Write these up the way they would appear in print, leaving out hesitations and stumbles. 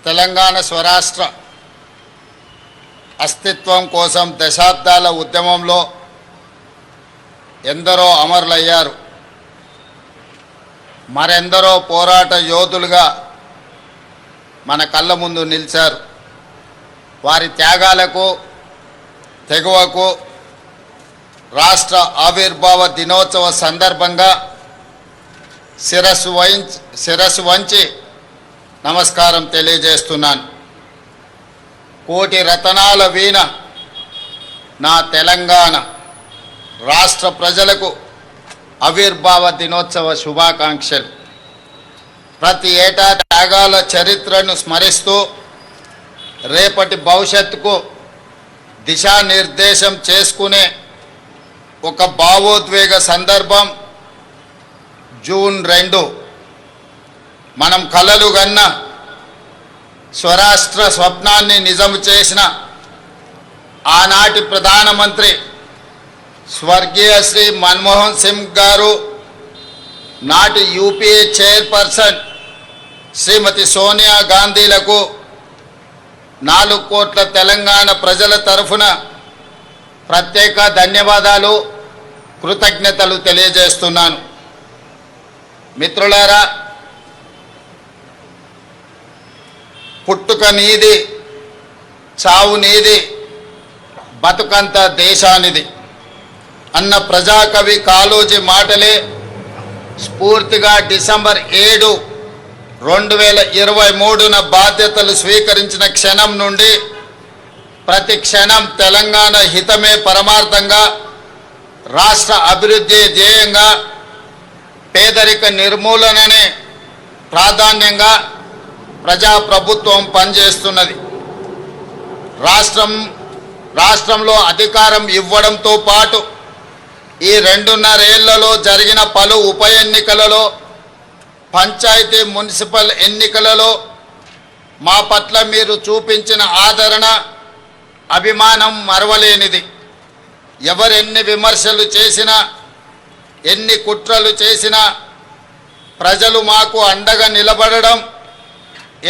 తెలంగాణ స్వరాష్ట్ర అస్తిత్వం కోసం దశాబ్దాల ఉద్యమంలో ఎందరో అమరులయ్యారు. మరెందరో పోరాట యోధులుగా మన కళ్ళ ముందు నిలిచారు. వారి త్యాగాలకు, తెగువకు రాష్ట్ర ఆవిర్భావ దినోత్సవ సందర్భంగా శిరస్సు వంచి నమస్కారం తెలియజేస్తున్నాను. కోటి రతనాల వీణ నా తెలంగాణ రాష్ట్ర ప్రజలకు ఆవిర్భావ దినోత్సవ శుభాకాంక్షలు. ప్రతి ఏటా త్యాగాల చరిత్రను స్మరిస్తూ రేపటి భవిష్యత్తుకు దిశానిర్దేశం చేసుకునే ఒక భావోద్వేగ సందర్భం జూన్ 2 మనం కలలు గన్న స్వరాష్ట్ర స్వప్నాన్ని నిజం చేసిన ఆనాటి ప్రధానమంత్రి స్వర్గీయ శ్రీ మన్మోహన్ సింగ్ గారు, నాటి యూపీఏ చైర్పర్సన్ శ్రీమతి సోనియా గాంధీలకు 4 కోట్ల తెలంగాణ ప్రజల తరఫున ప్రత్యేక ధన్యవాదాలు, కృతజ్ఞతలు తెలియజేస్తున్నాను. మిత్రులారా, పుట్టుక నీది, చావు నీది, బతుకంత దేశానిది అన్న ప్రజాకవి కాళోజీ మాటలే స్ఫూర్తిగా డిసెంబర్ 7, 2023న బాధ్యతలు స్వీకరించిన క్షణం నుండి ప్రతి క్షణం తెలంగాణ హితమే పరమార్థంగా, రాష్ట్ర అభివృద్ధి ధ్యేయంగా, పేదరిక నిర్మూలననే ప్రాధాన్యంగా ప్రజాప్రభుత్వం పనిచేస్తున్నది. రాష్ట్రంలో అధికారం ఇవ్వడంతో పాటు ఈ 2.5 ఏళ్లలో జరిగిన పలు ఉప ఎన్నికలలో, పంచాయతీ మున్సిపల్ ఎన్నికలలో మా పట్ల మీరు చూపించిన ఆదరణ, అభిమానం మరవలేనిది. ఎవరెన్ని విమర్శలు చేసినా, ఎన్ని కుట్రలు చేసినా ప్రజలు మాకు అండగా నిలబడడం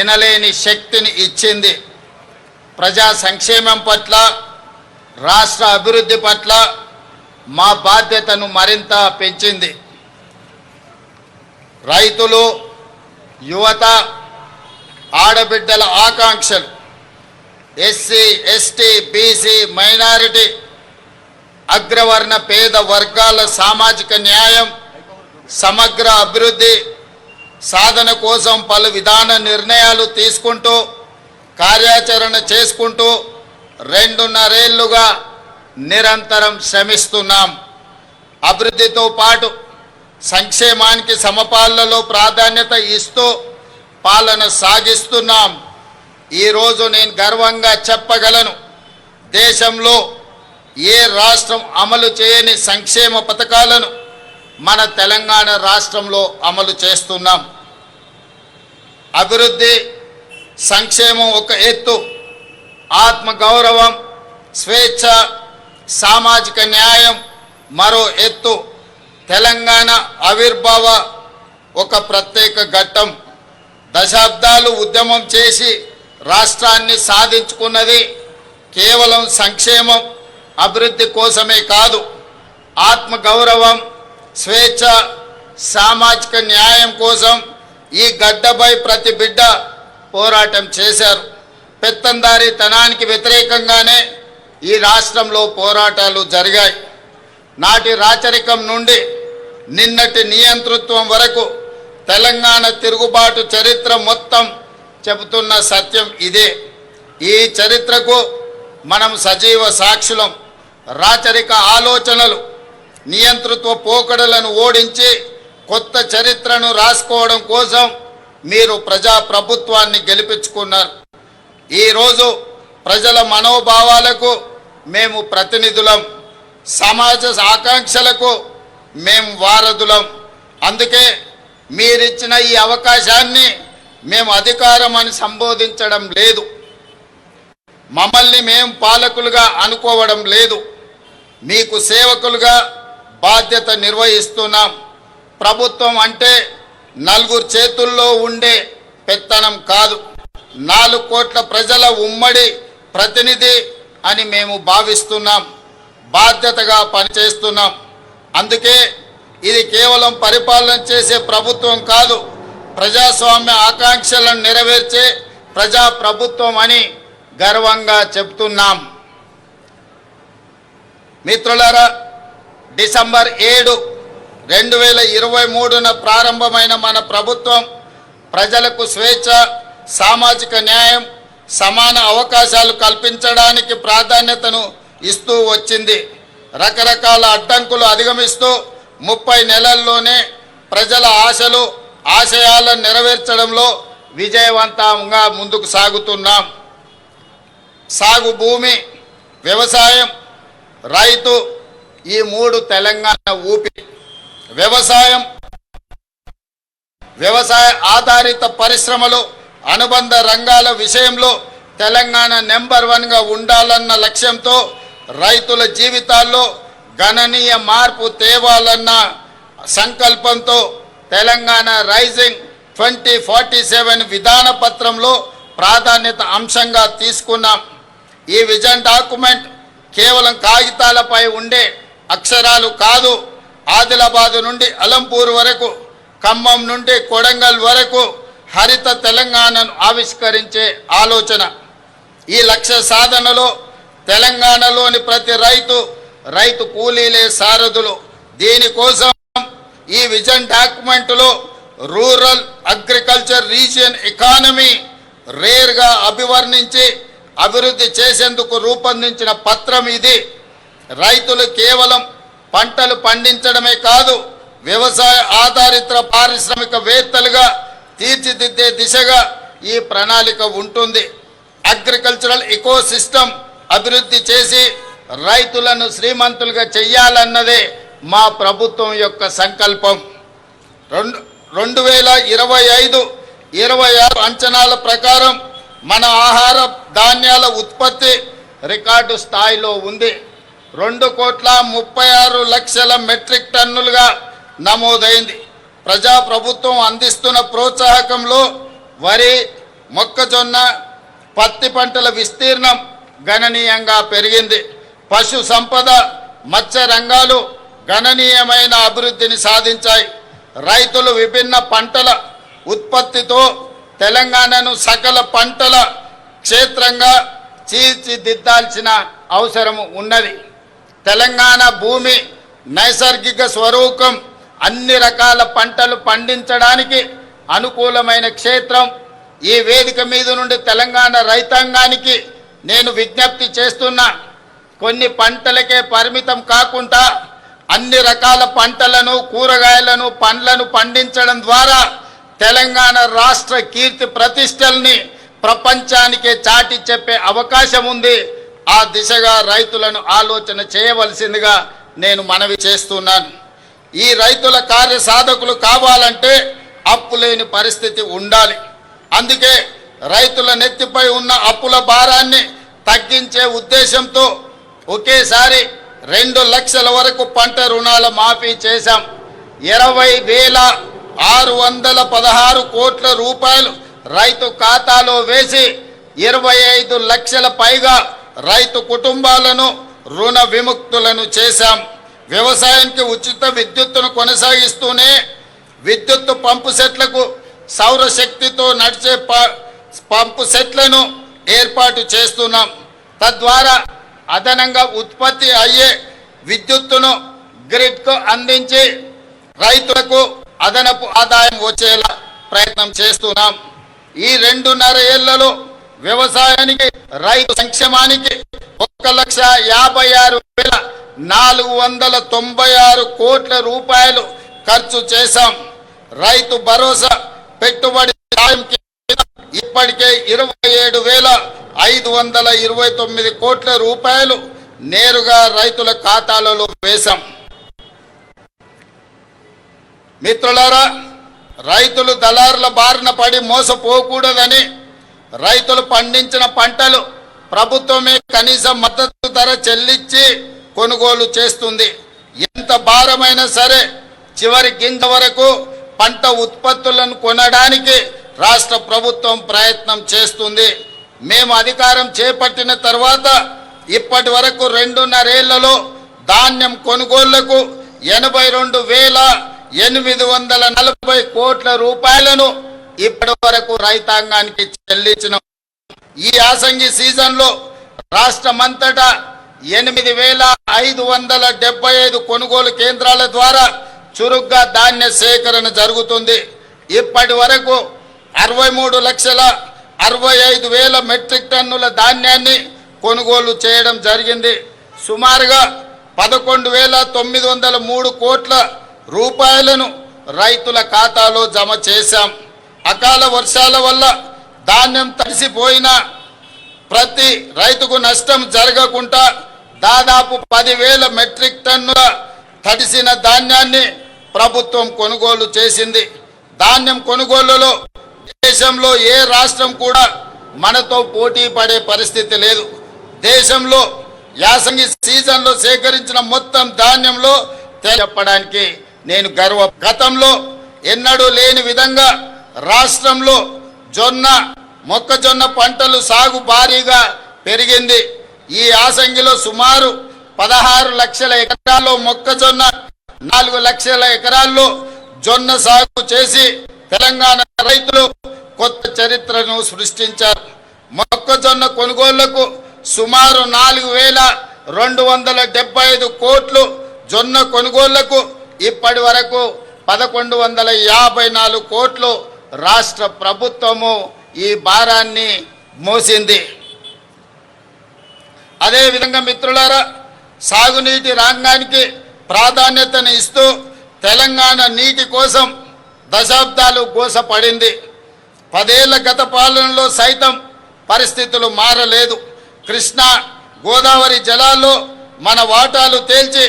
ఎనలేని శక్తిని ఇచ్చింది. ప్రజా సంక్షేమం పట్ల, రాష్ట్ర అభివృద్ధి పట్ల మా బాధ్యతను మరింత పెంచింది. రైతులు, యువత, ఆడబిడ్డల ఆకాంక్షలు, ఎస్సీ, ఎస్టీ, బీసీ, మైనారిటీ, అగ్రవర్ణ పేద వర్గాల సామాజిక న్యాయం, సమగ్ర అభివృద్ధి సాధన కోసం పలు విధాన నిర్ణయాలు తీసుకుంటూ, కార్యాచరణ చేసుకుంటూ 2.5 ఏళ్లుగా నిరంతరం శ్రమిస్తున్నాం. అభివృద్ధితో పాటు సంక్షేమానికి సమపాలలో ప్రాధాన్యత ఇస్తూ పాలన సాగిస్తున్నాం. ఈరోజు నేను గర్వంగా చెప్పగలను, దేశంలో ఏ రాష్ట్రం అమలు చేయని సంక్షేమ పథకాలను మన తెలంగాణ రాష్ట్రంలో అమలు చేస్తున్నాం. అభివృద్ధి, సంక్షేమం ఒక ఎత్తు, ఆత్మగౌరవం, స్వేచ్ఛ, సామాజిక న్యాయం మరో ఎత్తు. తెలంగాణ ఆవిర్భావ ఒక ప్రత్యేక ఘట్టం. దశాబ్దాలు ఉద్యమం చేసి రాష్ట్రాన్ని సాధించుకున్నది కేవలం సంక్షేమం, అభివృద్ధి కోసమే కాదు, ఆత్మగౌరవం, స్వేచ్ఛ, సామాజిక న్యాయం కోసం ఈ గడ్డపై ప్రతి బిడ్డ పోరాటం చేశారు. పెత్తందారీతనానికి వ్యతిరేకంగానే ఈ రాష్ట్రంలో పోరాటాలు జరిగాయి. నాటి రాచరికం నుండి నిన్నటి నియంతృత్వం వరకు తెలంగాణ తిరుగుబాటు చరిత్ర మొత్తం చెబుతున్న సత్యం ఇదే. ఈ చరిత్రకు మనం సజీవ సాక్షులం. రాచరిక ఆలోచనలు, నియంతృత్వ పోకడలను ఓడించి కొత్త చరిత్రను రాసుకోవడం కోసం మీరు ప్రజాప్రభుత్వాన్ని గెలిపించుకున్నారు. ఈరోజు ప్రజల మనోభావాలకు మేము ప్రతినిధులం, సమాజ ఆకాంక్షలకు మేము వారధులం. అందుకే మీరిచ్చిన ఈ అవకాశాన్ని మేము అధికారం అని సంబోధించడం లేదు, మమ్మల్ని మేము పాలకులుగా అనుకోవడం లేదు, మీకు సేవకులుగా బాధ్యత నిర్వహిస్తున్నాం. ప్రభుత్వం అంటే నలుగురు చేతుల్లో ఉండే పెత్తనం కాదు, 4 కోట్ల ప్రజల ఉమ్మడి ప్రతినిధి అని మేము భావిస్తున్నాం, బాధ్యతగా పనిచేస్తున్నాం. అందుకే ఇది కేవలం పరిపాలన చేసే ప్రభుత్వం కాదు, ప్రజాస్వామ్య ఆకాంక్షలను నెరవేర్చే ప్రజా ప్రభుత్వం అని గర్వంగా చెప్తున్నాం. మిత్రులారా, డిసెంబర్ 7, 2023న ప్రారంభమైన మన ప్రభుత్వం ప్రజలకు స్వేచ్ఛ, సామాజిక న్యాయం, సమాన అవకాశాలు కల్పించడానికి ప్రాధాన్యతను ఇస్తూ వచ్చింది. రకరకాల అడ్డంకులు అధిగమిస్తూ 30 నెలల్లోనే ప్రజల ఆశలు, ఆశయాలను నెరవేర్చడంలో విజయవంతంగా ముందుకు సాగుతున్నాం. సాగు భూమి, వ్యవసాయం, రైతు ఈ 3 తెలంగాణ ఊపిరి. వ్యవసాయ ఆధారిత పరిశ్రమలు, అనుబంధ రంగాల విషయంలో తెలంగాణ నెంబర్ 1గా ఉండాలన్న లక్ష్యంతో రైతుల జీవితాల్లో గణనీయ మార్పు తేవాలన్న సంకల్పంతో తెలంగాణ రైజింగ్ 2047 విధాన పత్రంలో ప్రాధాన్యత అంశంగా తీసుకున్నాం. ఈ విజన్ డాక్యుమెంట్ కేవలం కాగితాలపై ఉండే అక్షరాలు కాదు, ఆదిలాబాద్ నుండి అలంపూర్ వరకు, ఖమ్మం నుండి కొడంగల్ వరకు హరిత తెలంగాణను ఆవిష్కరించే ఆలోచన. ఈ లక్ష్య సాధనలో తెలంగాణలోని ప్రతి రైతు కూలీలే సారథులు. దీనికోసం ఈ విజన్ డాక్యుమెంట్లో రూరల్ అగ్రికల్చర్ రీజియన్ ఎకానమీ రేర్గా అభివర్ణించి అభివృద్ధి చేసేందుకు రూపొందించిన పత్రం ఇది. రైతులు కేవలం పంటలు పండించడమే కాదు, వ్యవసాయ ఆధారిత పారిశ్రామికవేత్తలుగా తీర్చిదిద్దే దిశగా ఈ ప్రణాళిక ఉంటుంది. అగ్రికల్చరల్ ఎకోసిస్టమ్ అభివృద్ధి చేసి రైతులను శ్రీమంతులుగా చెయ్యాలన్నదే మా ప్రభుత్వం యొక్క సంకల్పం. 2025-26 అంచనాల ప్రకారం మన ఆహార ధాన్యాల ఉత్పత్తి రికార్డు స్థాయిలో ఉంది. 2,36,00,000 మెట్రిక్ టన్నులుగా నమోదైంది. ప్రజాప్రభుత్వం అందిస్తున్న ప్రోత్సాహకంలో వరి, మొక్కజొన్న, పత్తి పంటల విస్తీర్ణం గణనీయంగా పెరిగింది. పశు సంపద, మత్స్య రంగాలు గణనీయమైన అభివృద్ధిని సాధించాయి. రైతులు విభిన్న పంటల ఉత్పత్తితో తెలంగాణను సకల పంటల క్షేత్రంగా తీర్చిదిద్దాల్సిన అవసరం ఉన్నది. తెలంగాణ భూమి నైసర్గిక స్వరూపం అన్ని రకాల పంటలు పండించడానికి అనుకూలమైన క్షేత్రం. ఈ వేదిక మీద నుండి తెలంగాణ రైతాంగానికి నేను విజ్ఞప్తి చేస్తున్నా, కొన్ని పంటలకే పరిమితం కాకుండా అన్ని రకాల పంటలను, కూరగాయలను, పండ్లను పండించడం ద్వారా తెలంగాణ రాష్ట్ర కీర్తి ప్రతిష్టల్ని ప్రపంచానికే చాటి చెప్పే అవకాశం ఉంది. ఆ దిశగా రైతులను ఆలోచన చేయవలసిందిగా నేను మనవి చేస్తున్నాను. ఈ రైతుల కార్యసాధకులు కావాలంటే అప్పు లేని పరిస్థితి ఉండాలి. అందుకే రైతుల నెత్తిపై ఉన్న అప్పుల భారాన్ని తగ్గించే ఉద్దేశంతో ఒకేసారి 2 లక్షల వరకు పంట రుణాల మాఫీ చేశాం. 20,616 కోట్ల రూపాయలు రైతు ఖాతాలో వేసి 25 లక్షల పైగా రైతు కుటుంబాలను రుణ విముక్తులను చేశాం. వ్యవసాయానికి ఉచిత విద్యుత్తును కొనసాగిస్తూనే విద్యుత్తు పంపు సెట్లకు సౌరశక్తితో నడిచే పంపు సెట్లను ఏర్పాటు చేస్తున్నాం. తద్వారా అదనంగా ఉత్పత్తి అయ్యే విద్యుత్తును గ్రిడ్కు అందించి రైతులకు అదనపు ఆదాయం వచ్చేలా ప్రయత్నం చేస్తున్నాం. ఈ 2.5 ఏళ్లలో వ్యవసాయానికి, రైతు సంక్షేమానికి 1,56,496 కోట్ల రూపాయలు ఖర్చు చేశాం. రైతు భరోసా పెట్టుబడి సాయం ఇప్పటికే 27,529 కోట్ల రూపాయలు నేరుగా రైతుల ఖాతాలలో వేశాం. మిత్రులారా, రైతులు దళారుల బారిన పడి మోసపోకూడదని రైతులు పండించిన పంటలు ప్రభుత్వమే కనీస మద్దతు ధర చెల్లించి కొనుగోలు చేస్తుంది. ఎంత భారమైనా సరే చివరి గింజ వరకు పంట ఉత్పత్తులను కొనడానికి రాష్ట్ర ప్రభుత్వం ప్రయత్నం చేస్తుంది. మేము అధికారం చేపట్టిన తర్వాత ఇప్పటి వరకు 2.5 ఏళ్లలో ధాన్యం కొనుగోళ్లకు 82,840 కోట్ల రూపాయలను ఇప్పటి వరకు రైతాంగానికి చెల్లించినాం. ఈ యాసంగి సీజన్లో రాష్ట్రమంతటా 8,575 కొనుగోలు కేంద్రాల ద్వారా చురుగ్గా ధాన్య సేకరణ జరుగుతుంది. ఇప్పటి వరకు 63,65,000 మెట్రిక్ టన్నుల ధాన్యాన్ని కొనుగోలు చేయడం జరిగింది. సుమారుగా 11,903 కోట్ల రూపాయలను రైతుల ఖాతాలో జమ చేశాం. అకాల వర్షాల వల్ల ధాన్యం తడిసిపోయినా ప్రతి రైతుకు నష్టం జరగకుండా దాదాపు 10,000 మెట్రిక్ టన్నుల తడిసిన ధాన్యాన్ని ప్రభుత్వం కొనుగోలు చేసింది. ధాన్యం కొనుగోలులో దేశంలో ఏ రాష్ట్రం కూడా మనతో పోటీ పడే పరిస్థితి లేదు. దేశంలో యాసంగి సీజన్లో సేకరించిన మొత్తం ధాన్యంలో చెప్పడానికి నేను గతంలో ఎన్నడూ లేని విధంగా రాష్ట్రంలో మొక్కజొన్న పంటలు సాగు భారీగా పెరిగింది. ఈ యాసంగిలో సుమారు 16 లక్షల ఎకరాల్లో మొక్కజొన్న, 4 లక్షల ఎకరాల్లో జొన్న సాగు చేసి తెలంగాణ రైతులు కొత్త చరిత్రను సృష్టించారు. మొక్కజొన్న కొనుగోళ్లకు సుమారు 4,275 కోట్లు, జొన్న కొనుగోళ్లకు ఇప్పటి వరకు 1,154 కోట్లు రాష్ట్ర ప్రభుత్వము ఈ భారాన్ని మోసింది. అదేవిధంగా మిత్రులారా, సాగునీటి రంగానికి ప్రాధాన్యతను ఇస్తూ తెలంగాణ నీటి కోసం దశాబ్దాలు గోసపడింది. 10 ఏళ్ల గత పాలనలో సైతం పరిస్థితులు మారలేదు. కృష్ణా గోదావరి జలాల్లో మన వాటాలు తేల్చి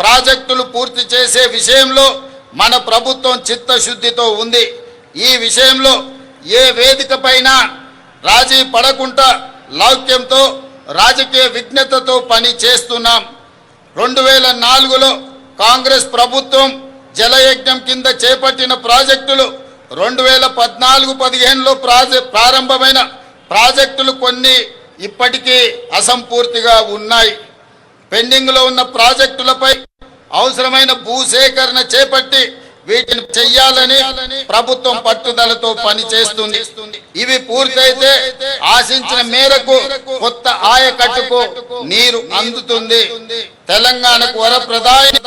ప్రాజెక్టులు పూర్తి చేసే విషయంలో మన ప్రభుత్వం చిత్తశుద్ధితో ఉంది. ఈ విషయంలో ఏ వేదికపైన రాజీ పడకుండా లౌక్యంతో, రాజకీయ విజ్ఞతతో పని చేస్తున్నాం. 2004లో కాంగ్రెస్ ప్రభుత్వం జలయజ్ఞం కింద చేపట్టిన ప్రాజెక్టులు 2014-15లో ప్రారంభమైన ప్రాజెక్టులు కొన్ని ఇప్పటికీ అసంపూర్తిగా ఉన్నాయి. పెండింగ్లో ఉన్న ప్రాజెక్టులపై అవసరమైన భూసేకరణ చేపట్టి వీటిని చెయ్యాలని ప్రభుత్వం పట్టుదలతో పనిచేస్తుంది. ఇవి పూర్తయితే ఆశించిన మేరకు కొత్త ఆయకట్టుకు నీరు అందుతుంది. తెలంగాణకు వరప్రదాయిని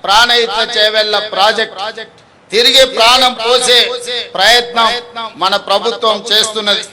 ప్రాణహిత చేవెళ్ల ప్రాజెక్ట్ తిరిగి ప్రాణం పోసే ప్రయత్నం మన ప్రభుత్వం చేస్తున్నది.